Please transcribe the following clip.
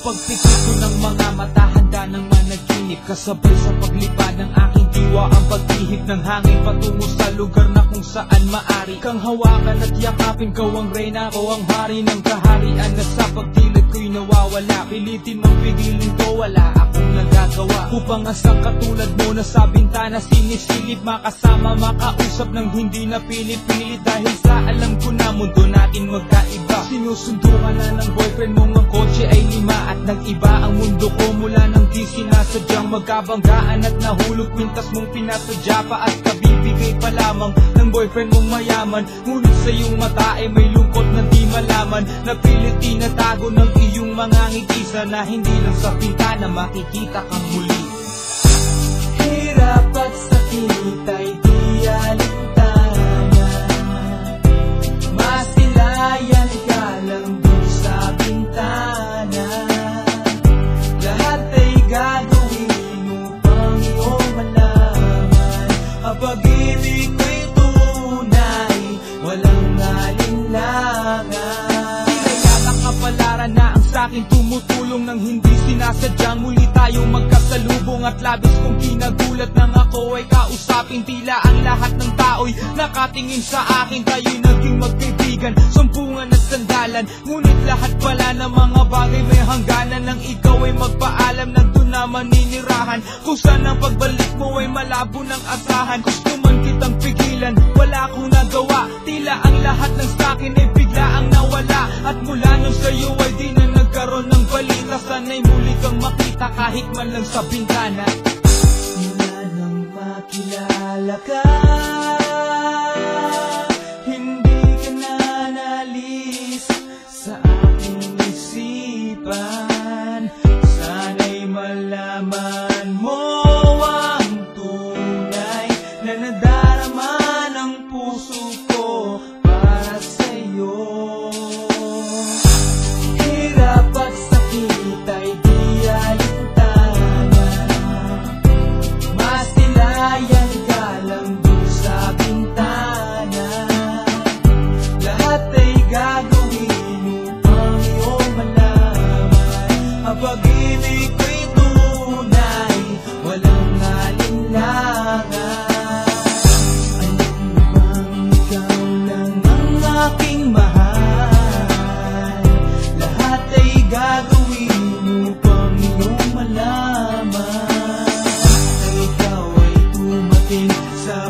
pagpikit ko ng mga mata, handa ng managinip. Kasabay sa paglipad ng aking diwa, ang pag-ihip ng hangin patungo sa lugar na kung saan maari kang hawakan at yakapin. Kau ang reyna, ko ang hari ng kaharian, na sa pagdilid ko'y nawawala. Pilitin mong pigilin ko, wala akong nagagawa upang asang katulad mo na sa bintana sinisilip. Makasama, makausap ng hindi na pilit-pilit, dahil sa alam ko na mundo natin magkaiba. Sinusundo ka na ng boyfriend mong ang kotse ay 5 at nag-iba ang mundo ko mula nang di sinasadyang magkabanggaan at nahulog kwintas mong pinasadya pa at kabibigay pa lamang ng boyfriend mong mayaman. Ngunit sa iyong mata ay may lungkot na di malaman, na pilit tinatago ng iyong mga ngiti, na hindi lang sa bintana makikita kang muli. Hirap at sakit ay di alintana, masilayan ka lang doon sa bintana. Lahat ay gagawin upang iyong malaman ang pag-ibig ko'y tunay, walang alinlangan. Tila yata kapalaran na ang sa'kin tumutulong nang hindi sinasadyang muli tayong magkasalubong. At labis kong kinagulat nang ako ay kausapin. Tila ang lahat ng tao'y nakatingin sa akin, tayo'y naging magkaibigan, sumpungan at sandalan. Ngunit lahat pala ng mga bagay may hangganan, nang ikaw ay magpaalam na doon na maninirahan, kung saan ang pagbalik mo ay malabo ng asahan. Gusto man kitang pigilan, wala akong nagawa. Tila ang lahat ng sa'kin ay bigla ang nawala, at mula nung sa'yo ay di na nagkaroon ng balita. Sana'y muli kang makita kahit man lang sa bintana. Mula nang makilala ka, hindi ka na nalis sa aking isipan. Sana'y malaman mo ang tunay na nadarama ng puso ko para sa'yo. Hirap at sakit ay di alintana, masilayan ka lang doon sa bintana. Lahat ay gagawin upang iyong malaman ang pag-ibig ko'y tunay, walang alinlangan. Alam bang ikaw lang ang aking mahal? Lahat ay gagawin upang iyong malaman na ikaw ay tumating sa